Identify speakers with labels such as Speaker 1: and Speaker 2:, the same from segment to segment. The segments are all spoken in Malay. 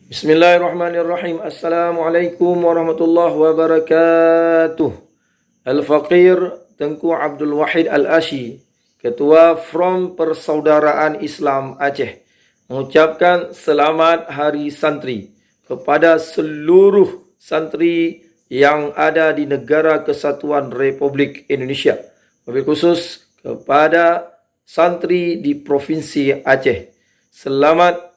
Speaker 1: Bismillahirrahmanirrahim. Assalamualaikum warahmatullahi wabarakatuh. Al-Faqir Tengku Abdul Wahid Al-Ashi, Ketua Front Persaudaraan Islam Aceh, mengucapkan selamat Hari Santri kepada seluruh santri yang ada di Negara Kesatuan Republik Indonesia, lebih khusus kepada santri di Provinsi Aceh. Selamat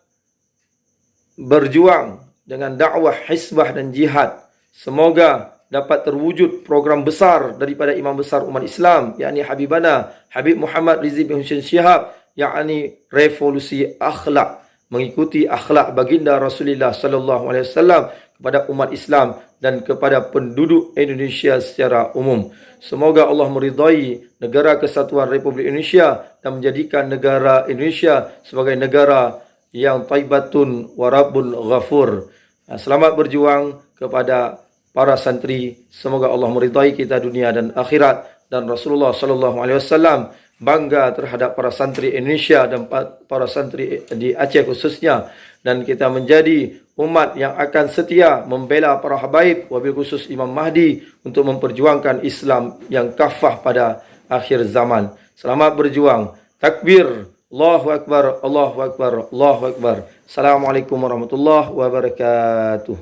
Speaker 1: berjuang dengan dakwah, hisbah dan jihad. Semoga dapat terwujud program besar daripada Imam Besar Umat Islam, yakni Habibana Habib Muhammad Rizie bin Husain Shihab, yakni revolusi akhlak, mengikuti akhlak baginda Rasulullah sallallahu alaihi wasallam kepada umat Islam dan kepada penduduk Indonesia secara umum. Semoga Allah meridai Negara Kesatuan Republik Indonesia dan menjadikan negara Indonesia sebagai negara yang taibatun warabun ghafur. Selamat berjuang kepada para santri. Semoga Allah meridai kita dunia dan akhirat, dan Rasulullah sallallahu alaihi wasallam bangga terhadap para santri Indonesia dan para santri di Aceh khususnya, dan kita menjadi umat yang akan setia membela para habaib, wabil khusus Imam Mahdi, untuk memperjuangkan Islam yang kafah pada akhir zaman. Selamat berjuang. Takbir. Allahu Akbar, Allahu Akbar, Allahu Akbar. Assalamualaikum warahmatullahi wabarakatuh.